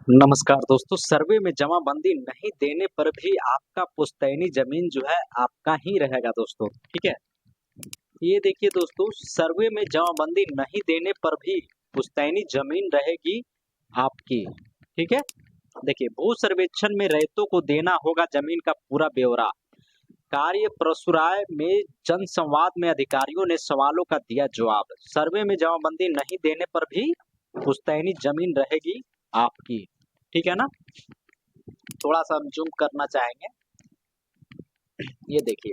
नमस्कार दोस्तों। सर्वे में जमाबंदी नहीं देने पर भी आपका पुश्तैनी जमीन जो है आपका ही रहेगा दोस्तों। ठीक है, ये देखिए दोस्तों, सर्वे में जमाबंदी नहीं देने पर भी पुश्तैनी जमीन रहेगी आपकी। ठीक है, देखिए, भू सर्वेक्षण में रैयतों को देना होगा जमीन का पूरा ब्यौरा। कार्य प्रसुराय में जन संवाद में अधिकारियों ने सवालों का दिया जवाब। सर्वे में जमाबंदी नहीं देने पर भी पुश्तैनी जमीन रहेगी आपकी। ठीक है ना, थोड़ा सा हम जूम करना चाहेंगे। ये देखिए,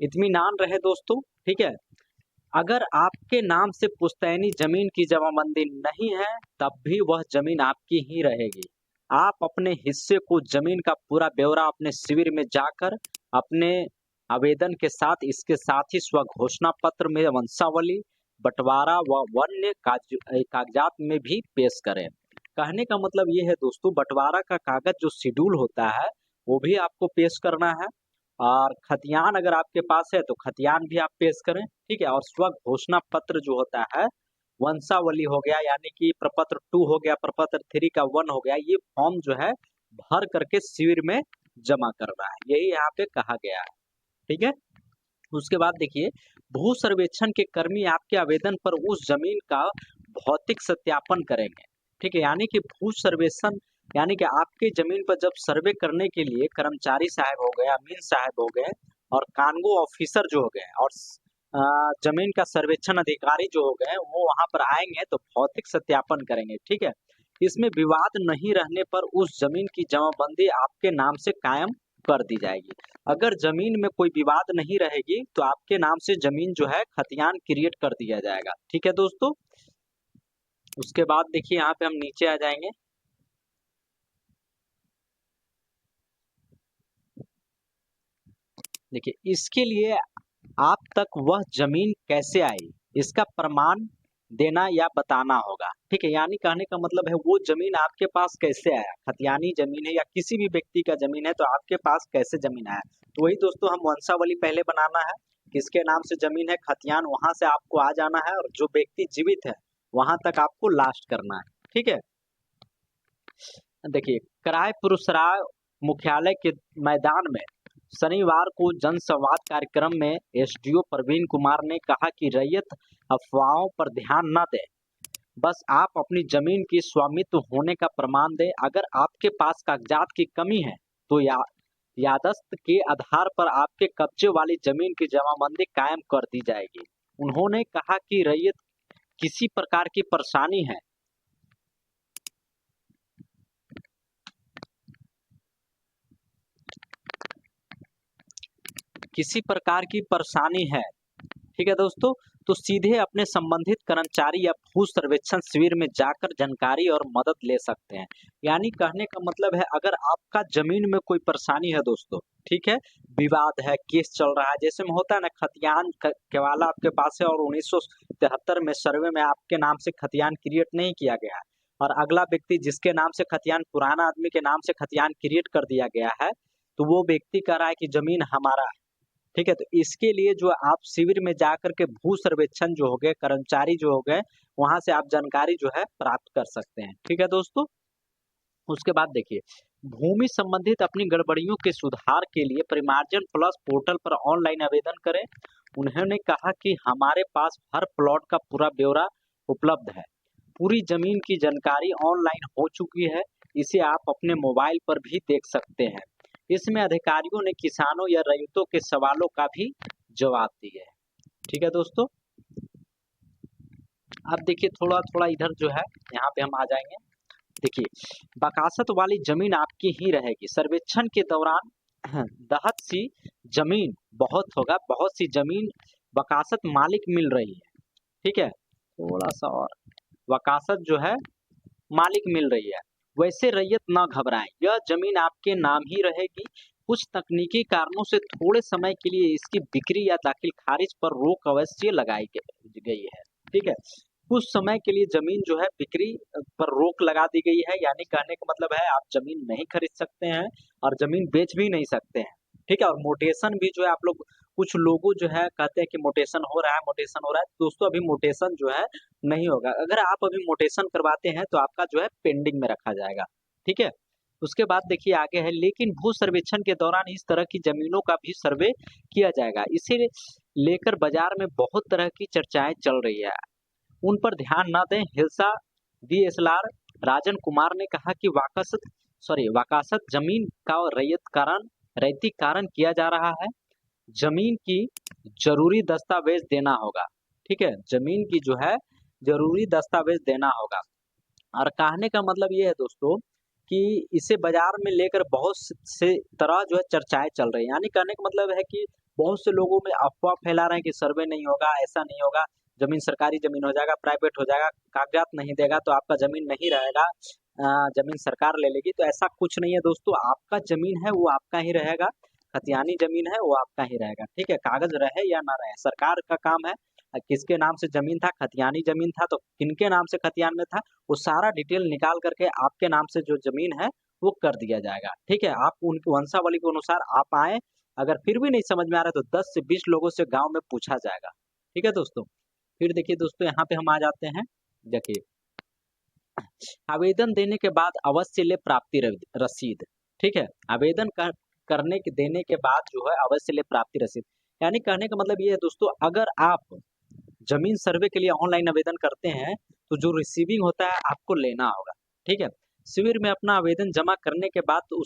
इत्मीनान रहे दोस्तों। ठीक है, अगर आपके नाम से पुश्तैनी जमीन की जमाबंदी नहीं है तब भी वह जमीन आपकी ही रहेगी। आप अपने हिस्से को जमीन का पूरा ब्यौरा अपने शिविर में जाकर अपने आवेदन के साथ इसके साथ ही स्वघोषणा पत्र में वंशावली बंटवारा व वन्य कागजात में भी पेश करें। कहने का मतलब ये है दोस्तों, बंटवारा का कागज जो शेड्यूल होता है वो भी आपको पेश करना है, और खतियान अगर आपके पास है तो खतियान भी आप पेश करें। ठीक है, और स्व घोषणा पत्र जो होता है, वंशावली हो गया, यानी कि प्रपत्र 2 हो गया, प्रपत्र 3 का 1 हो गया, ये फॉर्म जो है भर करके शिविर में जमा करना है, यही यहाँ पे कहा गया है। ठीक है, उसके बाद देखिए, भू सर्वेक्षण के कर्मी आपके आवेदन पर उस जमीन का भौतिक सत्यापन करेंगे। ठीक है, यानी कि भू सर्वेक्षण यानी कि आपके जमीन पर जब सर्वे करने के लिए कर्मचारी साहब हो गए, अमीन साहब हो गए, और कानगो ऑफिसर जो हो गए, और जमीन का सर्वेक्षण अधिकारी जो हो गए, वो वहां पर आएंगे तो भौतिक सत्यापन करेंगे। ठीक है, इसमें विवाद नहीं रहने पर उस जमीन की जमाबंदी आपके नाम से कायम कर दी जाएगी। अगर जमीन में कोई विवाद नहीं रहेगी तो आपके नाम से जमीन जो है खतियान क्रिएट कर दिया जाएगा। ठीक है दोस्तों, उसके बाद देखिए, यहाँ पे हम नीचे आ जाएंगे। देखिए, इसके लिए आप तक वह जमीन कैसे आई, इसका प्रमाण देना या बताना होगा। ठीक है, यानी कहने का मतलब है वो जमीन आपके पास कैसे आया, खतियानी जमीन है या किसी भी व्यक्ति का जमीन है तो आपके पास कैसे जमीन आया। तो वही दोस्तों, हम वंशावली पहले बनाना है, किसके नाम से जमीन है, खतियान, वहां से आपको आ जाना है, और जो व्यक्ति जीवित है वहां तक आपको लास्ट करना है। ठीक है, देखिए, कराय पुरसराय मुख्यालय के मैदान में शनिवार को जनसंवाद कार्यक्रम में एसडीओ प्रवीण कुमार ने कहा कि रैयत अफवाहों पर ध्यान न दें, बस आप अपनी जमीन की स्वामित्व होने का प्रमाण दें। अगर आपके पास कागजात की कमी है तो यादस्त के आधार पर आपके कब्जे वाली जमीन की जमाबंदी कायम कर दी जाएगी। उन्होंने कहा कि रैयत किसी प्रकार की परेशानी है किसी प्रकार की परेशानी है, ठीक है दोस्तों, तो सीधे अपने संबंधित कर्मचारी या भू सर्वेक्षण शिविर में जाकर जानकारी और मदद ले सकते हैं। यानी कहने का मतलब है, अगर आपका जमीन में कोई परेशानी है दोस्तों, ठीक है, विवाद है, केस चल रहा है, जैसे में होता है ना, खतियान केवाला आपके पास है और 1973 में सर्वे में आपके नाम से खतियान क्रिएट नहीं किया गया है, और अगला व्यक्ति जिसके नाम से खतियान, पुराना आदमी के नाम से खतियान क्रिएट कर दिया गया है, तो वो व्यक्ति कह रहा है कि जमीन हमारा है। ठीक है, तो इसके लिए जो आप शिविर में जाकर के भू सर्वेक्षण जो हो गए, कर्मचारी जो हो गए, वहां से आप जानकारी जो है प्राप्त कर सकते हैं। ठीक है दोस्तों, उसके बाद देखिए, भूमि संबंधित अपनी गड़बड़ियों के सुधार के लिए परिमार्जन प्लस पोर्टल पर ऑनलाइन आवेदन करें। उन्होंने कहा कि हमारे पास हर प्लॉट का पूरा ब्यौरा उपलब्ध है, पूरी जमीन की जानकारी ऑनलाइन हो चुकी है, इसे आप अपने मोबाइल पर भी देख सकते हैं। इसमें अधिकारियों ने किसानों या रैयतों के सवालों का भी जवाब दिए है। ठीक है दोस्तों, अब देखिए, थोड़ा थोड़ा इधर जो है यहाँ पे हम आ जाएंगे। देखिए, बकासत वाली जमीन आपकी ही रहेगी। सर्वेक्षण के दौरान दहत सी जमीन बहुत सी जमीन वकासत मालिक मिल रही है। ठीक है, थोड़ा सा और, वकासत जो है मालिक मिल रही है, वैसे रैयत न घबराएं, यह जमीन आपके नाम ही रहेगी। कुछ तकनीकी कारणों से थोड़े समय के लिए इसकी बिक्री या दाखिल खारिज पर रोक अवश्य लगाई गई है। ठीक है, कुछ समय के लिए जमीन जो है बिक्री पर रोक लगा दी गई है, यानी कहने का मतलब है आप जमीन नहीं खरीद सकते हैं और जमीन बेच भी नहीं सकते हैं। ठीक है, और मोटेशन भी जो है आप लोग कुछ लोगों जो है कहते हैं कि मोटेशन हो रहा है, मोटेशन हो रहा है। दोस्तों अभी मोटेशन जो है नहीं होगा। अगर आप अभी मोटेशन करवाते हैं तो आपका जो है पेंडिंग में रखा जाएगा। ठीक है। उसके बाद देखिए आगे है, लेकिन भू सर्वेक्षण के दौरान इस तरह की जमीनों का भी सर्वे किया जाएगा। इसे लेकर बाजार में बहुत तरह की चर्चाएं चल रही है। उन पर ध्यान न दें। हिल्सा डीएसएलआर राजन कुमार ने कहा कि वाकासत जमीन का रैयतीकरण किया जा रहा है। जमीन की जरूरी दस्तावेज देना होगा। ठीक है, जमीन की जो है जरूरी दस्तावेज देना होगा। और कहने का मतलब ये है दोस्तों कि इसे बाजार में लेकर बहुत से तरह जो है चर्चाएं चल रही हैं। यानी कहने का मतलब है कि बहुत से लोगों में अफवाह फैला रहे हैं कि सर्वे नहीं होगा, ऐसा नहीं होगा, जमीन सरकारी जमीन हो जाएगा, प्राइवेट हो जाएगा, कागजात नहीं देगा तो आपका जमीन नहीं रहेगा, जमीन सरकार ले लेगी। तो ऐसा कुछ नहीं है दोस्तों, आपका जमीन है वो आपका ही रहेगा, खतियानी जमीन है वो आपका ही रहेगा। ठीक है, कागज रहे या ना रहे सरकार का काम है। किसके नाम से जमीन था, खतियानी जमीन था तो किनके नाम से खतियान में था, वो सारा डिटेल निकाल करके आपके नाम से जो जमीन है वो कर दिया जाएगा। ठीक है, आप उनकी वंशावली के अनुसार आप आए, अगर फिर भी नहीं समझ में आ रहा है तो 10 से 20 लोगों से गांव में पूछा जाएगा। ठीक है दोस्तों। फिर देखिए दोस्तों यहाँ पे हम आ जाते हैं। देखिए, आवेदन देने के बाद अवश्य ले प्राप्ति रसीद। ठीक है, आवेदन करने के देने के बाद जो है अवश्य ले प्राप्ति रसीद। यानी कहने का मतलब ये है दोस्तों, अगर आप जमीन सर्वे के लिए ऑनलाइन आवेदन करते हैं तो जो रिसीविंग होता है आपको लेना होगा। ठीक है, शिविर में अपना आवेदन जमा करने के बाद तो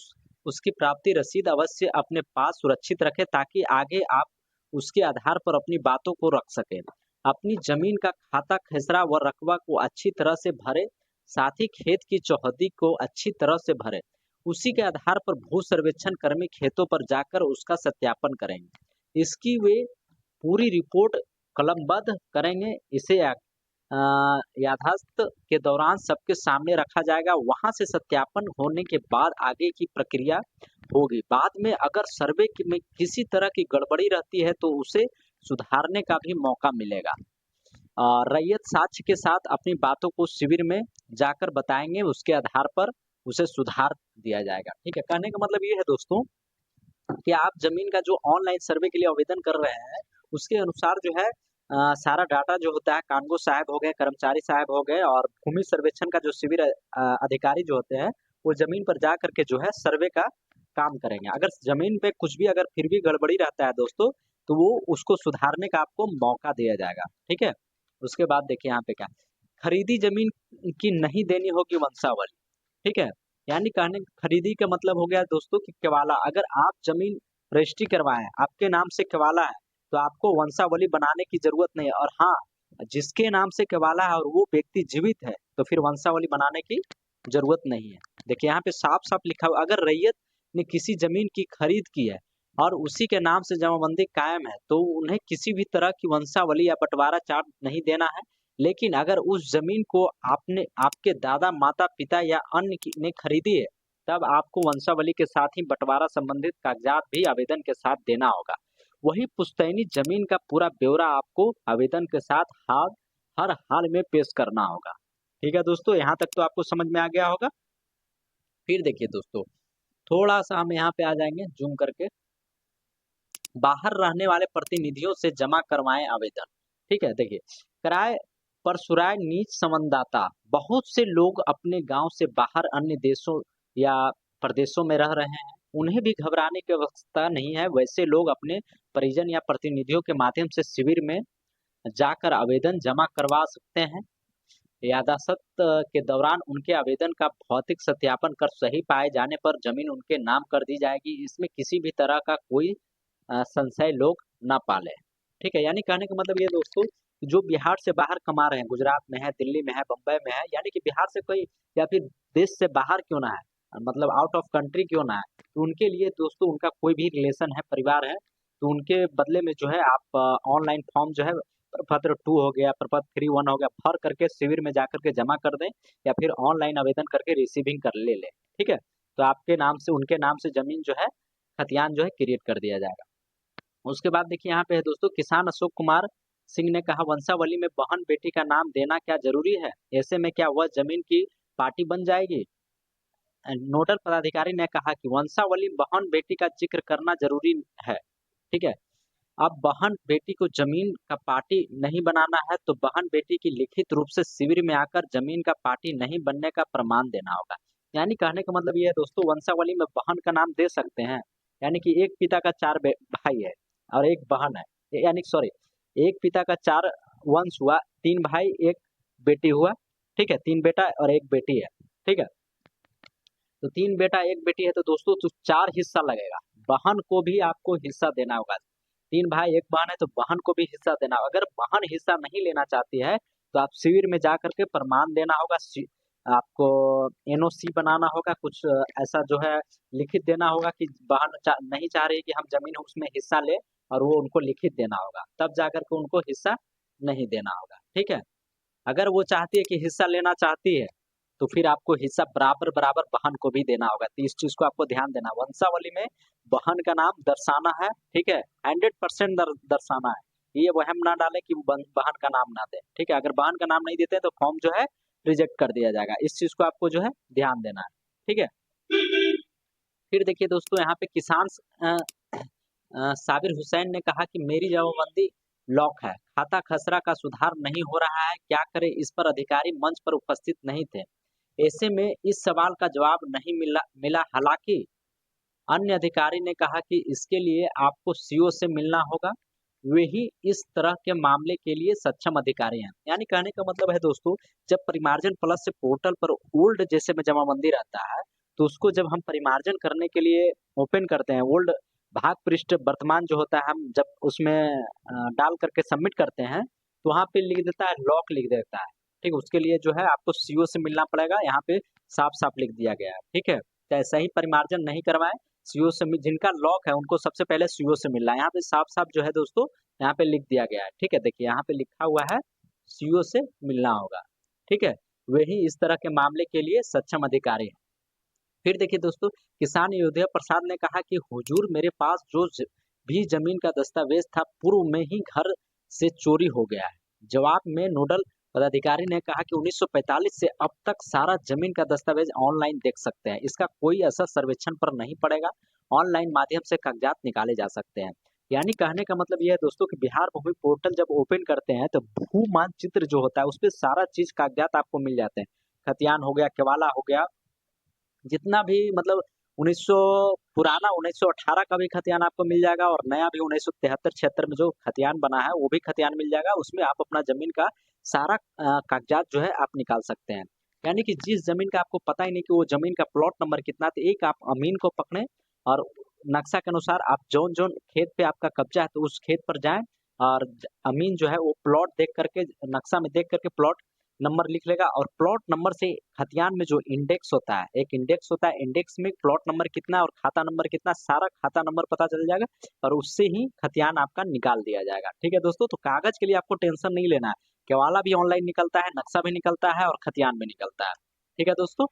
उसकी प्राप्ति रसीद अवश्य अपने पास सुरक्षित रखें ताकि आगे आप उसके आधार पर अपनी बातों को रख सकें। अपनी जमीन का खाता खसरा व रकबा को अच्छी तरह से भरे, साथ ही खेत की चौहद्दी को अच्छी तरह से भरे। उसी के आधार पर भू सर्वेक्षण कर्मी खेतों पर जाकर उसका सत्यापन करेंगे। इसकी वे पूरी रिपोर्ट कलमबद्ध करेंगे। इसे याददाश्त के दौरान सबके सामने रखा जाएगा। वहां से सत्यापन होने के बाद आगे की प्रक्रिया होगी। बाद में अगर सर्वे में किसी तरह की गड़बड़ी रहती है तो उसे सुधारने का भी मौका मिलेगा। रैयत साक्ष्य के साथ अपनी बातों को शिविर में जाकर बताएंगे, उसके आधार पर उसे सुधार दिया जाएगा। ठीक है, कहने का मतलब ये है दोस्तों कि आप जमीन का जो ऑनलाइन सर्वे के लिए आवेदन कर रहे हैं उसके अनुसार जो है सारा डाटा जो होता है, कानगो साहब हो गए, कर्मचारी साहब हो गए और भूमि सर्वेक्षण का जो शिविर अधिकारी जो होते हैं वो जमीन पर जा करके जो है सर्वे का काम करेंगे। अगर जमीन पे कुछ भी अगर फिर भी गड़बड़ी रहता है दोस्तों तो वो उसको सुधारने का आपको मौका दिया जाएगा। ठीक है, उसके बाद देखिए यहाँ पे क्या, खरीदी जमीन की नहीं देनी होगी वंशावली। ठीक है, यानी कहने खरीदी का मतलब हो गया दोस्तों कि केवाला, अगर आप जमीन रजिस्ट्री करवाएं, आपके नाम से केवाला है तो आपको वंशावली बनाने की जरूरत नहीं है। और हाँ, जिसके नाम से केवाला है और वो व्यक्ति जीवित है तो फिर वंशावली बनाने की जरूरत नहीं है। देखिए यहाँ पे साफ साफ लिखा हुआ, अगर रैयत ने किसी जमीन की खरीद की है और उसी के नाम से जमाबंदी कायम है तो उन्हें किसी भी तरह की वंशावली या बंटवारा चार्ट नहीं देना है। लेकिन अगर उस जमीन को आपने आपके दादा माता पिता या अन्य ने खरीदी है तब आपको वंशावली के साथ ही बंटवारा संबंधित कागजात भी आवेदन के साथ देना होगा। वही पुश्तैनी जमीन का पूरा ब्यौरा आपको आवेदन के साथ हर हाल में पेश करना होगा। ठीक है दोस्तों, यहाँ तक तो आपको समझ में आ गया होगा। फिर देखिए दोस्तों, थोड़ा सा हम यहाँ पे आ जाएंगे जूम करके। बाहर रहने वाले प्रतिनिधियों से जमा करवाएं आवेदन। ठीक है, देखिए, किराए पर सुराय नीच संवाददाता, बहुत से लोग अपने गांव से बाहर अन्य देशों या प्रदेशों में रह रहे हैं, उन्हें भी घबराने की आवश्यकता नहीं है। वैसे लोग अपने परिजन या प्रतिनिधियों के माध्यम से शिविर में जाकर आवेदन जमा करवा सकते हैं। यादाश्त के दौरान उनके आवेदन का भौतिक सत्यापन कर सही पाए जाने पर जमीन उनके नाम कर दी जाएगी। इसमें किसी भी तरह का कोई संशय लोग ना पाले। ठीक है, यानी कहने का मतलब ये दोस्तों, जो बिहार से बाहर कमा रहे हैं, गुजरात में है, दिल्ली में है, बम्बई में है, यानी कि बिहार से कोई या फिर देश से बाहर क्यों ना है, मतलब आउट ऑफ कंट्री क्यों ना है, तो उनके लिए दोस्तों उनका कोई भी रिलेशन है, परिवार है, तो उनके बदले में जो है आप ऑनलाइन फॉर्म जो है प्रपत्र 2 हो गया, प्रपत्र 3-1 हो गया, भर करके शिविर में जाकर के जमा कर दें या फिर ऑनलाइन आवेदन करके रिसीविंग कर ले लें। ठीक है, तो आपके नाम से उनके नाम से जमीन जो है खतियान जो है क्रिएट कर दिया जाएगा। उसके बाद देखिए यहाँ पे है दोस्तों, किसान अशोक कुमार सिंह ने कहा, वंशावली में बहन बेटी का नाम देना क्या जरूरी है? ऐसे में क्या वह जमीन की पार्टी बन जाएगी? नोडल पदाधिकारी ने कहा कि वंशावली बहन बेटी का जिक्र करना जरूरी है। ठीक है, अब बहन बेटी को जमीन का पार्टी नहीं बनाना है तो बहन बेटी की लिखित रूप से शिविर में आकर जमीन का पार्टी नहीं बनने का प्रमाण देना होगा। यानी कहने का मतलब ये है दोस्तों, वंशावली में बहन का नाम दे सकते हैं। यानी कि एक पिता का चार भाई है और एक बहन है, यानी सॉरी, एक पिता का चार वंश हुआ, तीन भाई एक बेटी हुआ, ठीक है, तीन बेटा और एक बेटी है, ठीक है। तो तीन बेटा एक बेटी है तो दोस्तों तो चार हिस्सा लगेगा, बहन को भी आपको हिस्सा देना होगा। तीन भाई एक बहन है तो बहन को भी हिस्सा देना होगा। अगर बहन हिस्सा नहीं लेना चाहती है तो आप शिविर में जा करके प्रमाण देना होगा, आपको एनओसी बनाना होगा, कुछ ऐसा जो है लिखित देना होगा कि बहन नहीं चाह रही कि हम जमीन उसमें हिस्सा ले, और वो उनको लिखित देना होगा, तब जाकर के उनको हिस्सा नहीं देना होगा, ठीक है। अगर वो चाहती है कि हिस्सा लेना चाहती है तो फिर आपको हिस्सा बराबर बराबर बहन को भी देना होगा। तो इस चीज को आपको ध्यान देना, वंशावली में बहन का नाम दर्शाना है, ठीक है, 100% दर्शाना है। ये वहम ना डाले कि बहन का नाम ना दे, ठीक है। अगर बहन का नाम नहीं देते हैं तो फॉर्म जो है रिजेक्ट कर दिया जाएगा। इस चीज को आपको जो है ध्यान देना है, ठीक है। फिर देखिए दोस्तों, यहाँ पे किसान साबिर हुसैन ने कहा कि मेरी जमाबंदी लॉक है, खाता खसरा का सुधार नहीं हो रहा है, क्या करें। इस पर अधिकारी मंच पर उपस्थित नहीं थे। ऐसे में इस सवाल का जवाब नहीं मिला। हालांकि अन्य अधिकारी ने कहा कि इसके लिए आपको सीओ से मिलना होगा, वे ही इस तरह के मामले के लिए सक्षम अधिकारी हैं। यानी कहने का मतलब है दोस्तों, जब परिमार्जन प्लस से पोर्टल पर ओल्ड जैसे में जमाबंदी रहता है तो उसको जब हम परिमार्जन करने के लिए ओपन करते हैं, ओल्ड भाग पृष्ठ वर्तमान जो होता है हम जब उसमें डाल करके सबमिट करते हैं तो वहाँ पे लिख देता है लॉक, लिख देता है, ठीक है। उसके लिए जो है आपको सीओ से मिलना पड़ेगा, यहाँ पे साफ साफ लिख दिया गया है, ठीक है। तो ऐसा ही परिमार्जन नहीं करवाए, सीओ से जिनका लॉक है उनको सबसे पहले सीओ से मिलना है। यहाँ पे साफ साफ जो है दोस्तों यहाँ पे लिख दिया गया है, ठीक है। देखिए यहाँ पे लिखा हुआ है सीओ से मिलना होगा, ठीक है। वही इस तरह के मामले के लिए सक्षम अधिकारी है। फिर देखिए दोस्तों, किसान अयोध्या प्रसाद ने कहा कि हुजूर मेरे पास जो भी जमीन का दस्तावेज था पूर्व में ही घर से चोरी हो गया है। जवाब में नोडल पदाधिकारी ने कहा कि 1945 से अब तक सारा जमीन का दस्तावेज ऑनलाइन देख सकते हैं, इसका कोई असर सर्वेक्षण पर नहीं पड़ेगा, ऑनलाइन माध्यम से कागजात निकाले जा सकते हैं। यानी कहने का मतलब यह है दोस्तों कि बिहार भूमि पोर्टल जब ओपन करते हैं तो भू मानचित्र जो होता है उस पर सारा चीज कागजात आपको मिल जाते हैं। खतियान हो गया, केवाला हो गया, जितना भी मतलब 1900 पुराना 1918 का भी खतियान आपको मिल जाएगा, और नया भी 1973-76 में जो खतियान बना है वो भी खतियान मिल जाएगा। उसमें आप अपना जमीन का सारा कागजात जो है आप निकाल सकते हैं। यानी कि जिस जमीन का आपको पता ही नहीं कि वो जमीन का प्लॉट नंबर कितना, तो एक आप अमीन को पकड़े और नक्शा के अनुसार आप जोन जोन खेत पे आपका कब्जा है तो उस खेत पर जाएं, और अमीन जो है वो प्लॉट देख करके, नक्शा में देख करके प्लॉट नंबर लिख लेगा, और प्लॉट नंबर से खतियान में जो इंडेक्स होता है, एक इंडेक्स होता है, इंडेक्स में प्लॉट नंबर कितना और खाता नंबर कितना, सारा खाता नंबर पता चल जाएगा और उससे ही खतियान आपका निकाल दिया जाएगा, ठीक है दोस्तों। तो कागज के लिए आपको टेंशन नहीं लेना है, केवाला भी ऑनलाइन निकलता है, नक्शा भी निकलता है और खतियान भी निकलता है, ठीक है दोस्तों।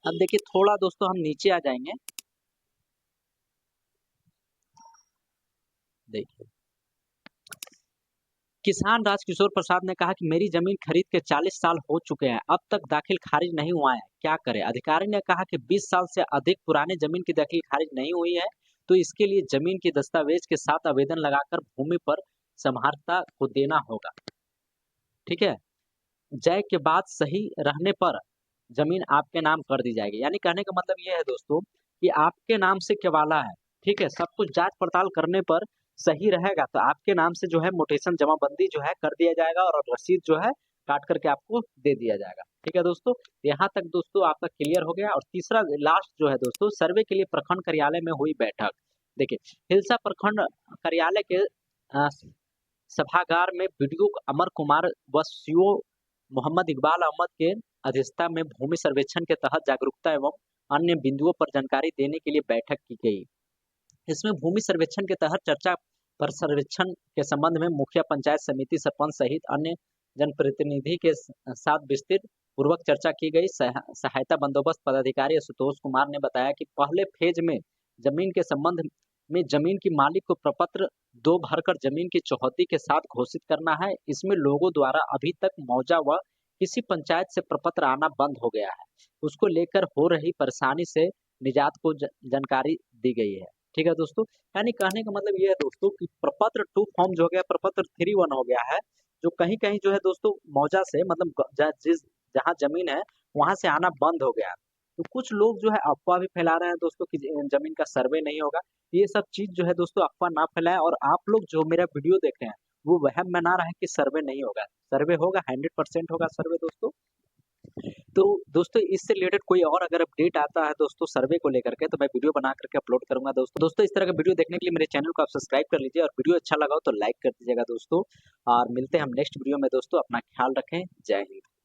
अब देखिए थोड़ा दोस्तों हम नीचे आ जाएंगे, देखिए किसान राजकिशोर प्रसाद ने कहा कि मेरी जमीन खरीद के 40 साल हो चुके हैं, अब तक दाखिल खारिज नहीं हुआ है, क्या करें। अधिकारी ने कहा कि 20 साल से अधिक पुराने जमीन की दाखिल खारिज नहीं हुई है तो इसके लिए जमीन के दस्तावेज के साथ आवेदन लगाकर भूमि पर समहर्ता को देना होगा, ठीक है। जय के बाद सही रहने पर जमीन आपके नाम कर दी जाएगी। यानी कहने का मतलब ये है दोस्तों कि आपके नाम से केवाला है, ठीक है, सब कुछ जांच पड़ताल करने पर सही रहेगा तो आपके नाम से जो है मोटेशन जमाबंदी जो है कर दिया जाएगा और रसीद जो है काट करके आपको दे दिया जाएगा, ठीक है दोस्तों। यहाँ तक दोस्तों आपका क्लियर हो गया। और तीसरा लास्ट जो है दोस्तों, सर्वे के लिए प्रखंड कार्यालय में हुई बैठक। देखिए हिलसा प्रखंड कार्यालय के सभागार में बीडीओ अमर कुमार व सीओ मोहम्मद इकबाल अहमद के अध्यक्षता में भूमि सर्वेक्षण के तहत जागरूकता एवं अन्य बिंदुओं पर जानकारी देने के लिए बैठक की गई। इसमें भूमि सर्वेक्षण के तहत चर्चा पर सर्वेक्षण के संबंध में मुखिया पंचायत समिति सरपंच सहित अन्य जनप्रतिनिधि के साथ विस्तृत पूर्वक चर्चा की गई। सहायता बंदोबस्त पदाधिकारी आशुतोष कुमार ने बताया कि पहले फेज में जमीन के संबंध में जमीन की मालिक को प्रपत्र 2 भरकर जमीन की चौहद्दी के साथ घोषित करना है। इसमें लोगों द्वारा अभी तक मौजा व किसी पंचायत से प्रपत्र आना बंद हो गया है, उसको लेकर हो रही परेशानी से निजात को जानकारी दी गई है, ठीक है दोस्तों, यानी कहने का मतलब ये है दोस्तों कि प्रपत्र 2 फॉर्म जो हो गया, प्रपत्र 3-1 हो गया है, जो कहीं-कहीं जो है दोस्तों मौजा से मतलब जहाँ ज़मीन है, वहाँ से आना बंद हो गया है। तो कुछ लोग जो है अफ़वाह भी फैला रहे हैं दोस्तों कि ज़मीन का सर्वे नहीं होगा। ये सब चीज़ जो है दोस्तों अफ़वाह ना फैलाएँ और आप लोग जो मेरा वीडियो देख रहे हैं, वो वहम में ना रहें कि सर्वे नहीं होगा। सर्वे होगा, 100% होगा सर्वे दोस्तों। तो दोस्तों इससे रिलेटेड कोई और अगर अपडेट आता है दोस्तों सर्वे को लेकर के, तो मैं वीडियो बना करके अपलोड करूंगा दोस्तों। इस तरह का वीडियो देखने के लिए मेरे चैनल को आप सब्सक्राइब कर लीजिए और वीडियो अच्छा लगा हो तो लाइक कर दीजिएगा दोस्तों। और मिलते हैं हम नेक्स्ट वीडियो में दोस्तों, अपना ख्याल रखें। जय हिंद।